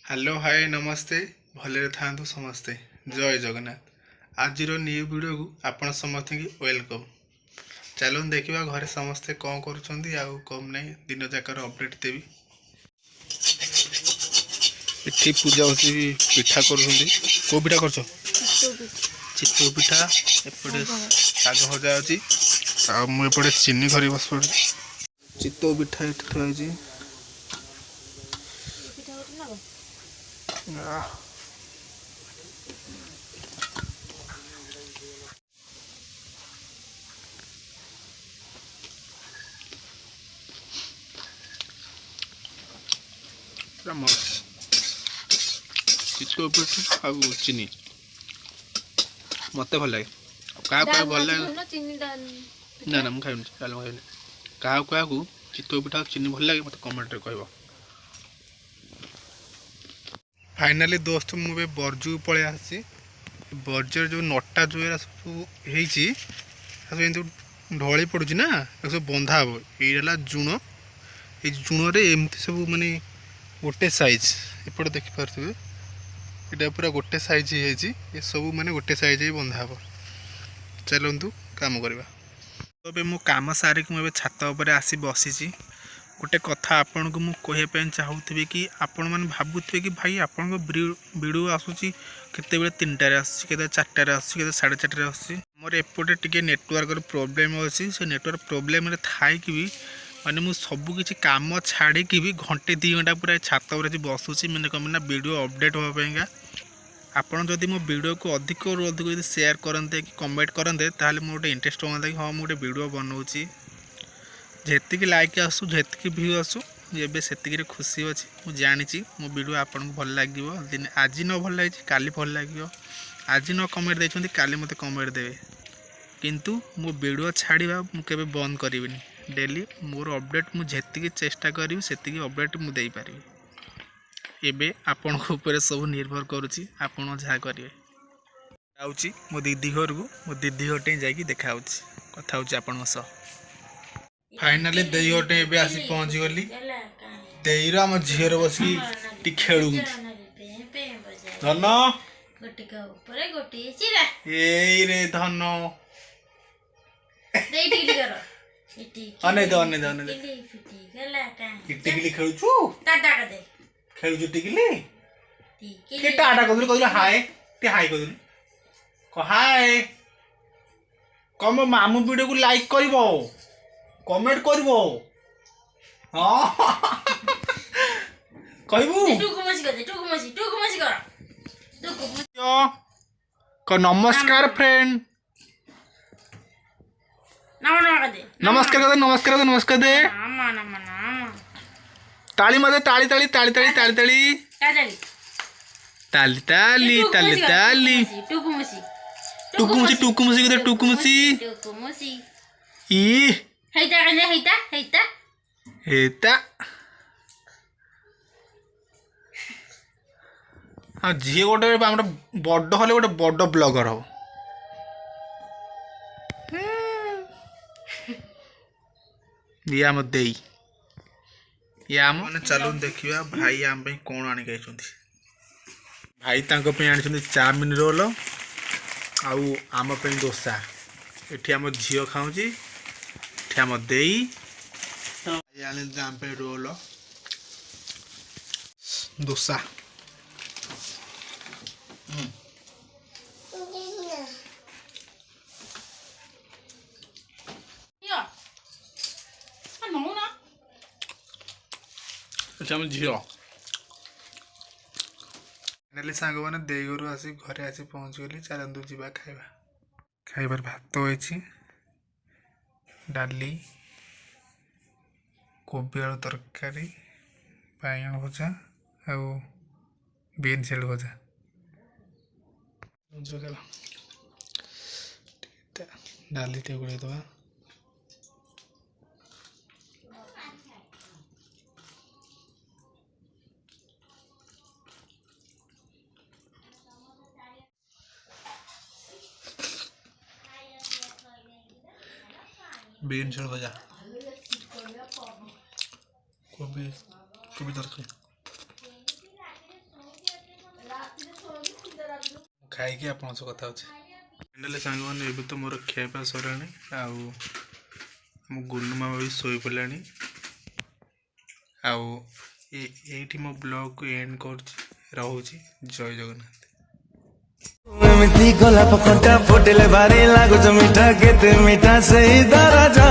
Hello hi नमस्ते भले था समस्ते जय जगन्नाथ आज न्यू वीडियो को आपण समस्त की वेलकम। चलो देखा घरे समस्ते कौन कम नहीं दिन जाकर अपडेट देवी। इठी पूजा होती पिठा कर पिठा कर चितौ पिठा एपटे शाग भजा अच्छी मुझे चीनी घर बस पड़े चितौ पिठा ये थी चितौ पिठा आ चीनी मत भल लगे क्या क्या भल लगे ना ना मुझे खाइनि डाल खाइनि क्या क्या चितौ पिठा चीनी भल लगे मत कमेंट कह। फाइनाली दोस्त मुझे बर्जू पलि आसी बर्जर जो नटा जो सब ढली पड़ी ना सब बंधा हम ये जुण ये जुण एमती सब माने गोटे साइज एपटे देखिपे यहाँ पूरा गोटे साइज ये सब माने गोटे साइज बंधा हम। चलतु कम करवा तो मो कम सारिक मुझे छात उपर आसी बसी गोटे कथा आपन को मु कहवाई चाहूबी कि आपण मैंने भावुवे कि भाई आपण वीडियो आसूसी केते 3टार आसते 4टार आसते 4:30 आसूसी मोर एपटे टिके नेटवर्क प्रोब्लेम अच्छी से नेटवर्क प्रोब्लेम थाई कि भी माने मु सबकि कम छाड़ी भी घंटे 2 घंटा पूरा छात उपर बसुची मैंने कम वीडियो अपडेट होगा। आपड़ जदि मो वीडियो को अधिक रू अधिक शेयर करते कि कमेंट करते ताहले मोर गोटे इंटरेस्ट होता कि हाँ मुझे वीडियो बनाऊँगी जेतिक लाइक आसू जेतिक व्यू आसू एबे सेतिक खुशी अच्छी मुझे जानी मो वीडियो आपन को भल लगे दिन आज न भल लगे काली भल लगे आज न कमेंट देखते काली मत कमेंट देवे किंतु मो वीडियो छाड़ा मुझे बंद करी डेली मोर अपडेट मुझे चेष्टा करी से अपडेट मुझे पारि एबे आपण ऊपर सब निर्भर करुच्ची आपण जहाँ करेंगे आउची मो दीदी घर को मो दीदी घर जाकि देखा कथा आपण फाइनाली देई गोटे एबे आसी पहुंची गली देईर आम झीर बसिक खेलु धन रे धन अने अने टिकली खेलुछु खेलुछु टिकली के टाटा कदुल कदुल हाय ते हाय कदुल क हाय कम मामू वीडियो को लाइक करबो कमेंट करबो हां कहबू क नमस्कार फ्रेंड नमस्कार कर नमस्कार कर नमस्कार दे ताली मते ताली ताली ताली ताली ताली ताली ताली ताली ताली ताली टुकुमुसी टुकुमुसी कर टुकुमुसी ई हेता हाँ झी गोटे बड़ हेले गोटे बड़ ब्लगर हम ये आम दे मैंने चलू देखा भाई आम कौन आनिक भाई आनी चाउमिन रोल आम डोसा ये आम झील खाऊँगी आम दे आम रोल डोसा आम झील फाइनाली सांग मैंने देई घर आसी घरे आसी पहुँची गली चलतु जा खाइबा खाइबार भात होइछि डाली कोबी आलू तरकारी बाइगण भजा आउ बीन्स आलू भजा डाली टे गुड़े दवा बीन्स आलू भजा कोबी कोबी तरकारी ଖାଇକି ଆପଣଙ୍କ ସହ କଥା ହେଉଛି। ହେଲେ ସାଙ୍ଗମାନେ ଏବେ ତ ମୋର ଖିଆପିଆ ସରିଲାଣି, ଆଉ ମୋ ଗୁଣ୍ଡୁ ମାମା ବି ଶୋଇପଡ଼ିଲାଣି। ଆଉ ଏଇଠି ମୋ ବ୍ଲଗ୍କୁ ଏଣ୍ଡ କରୁଛି, ରହୁଛି। ଜୟ ଜଗନ୍ନାଥ। ଏମିତି ଗୋଲାପ କଣ୍ଟା ଫୁଟିଲେ ଭାରି ଲାଗୁଛ ମିଠା, କେତେ ମିଠା ସେଇ ଦରଜା।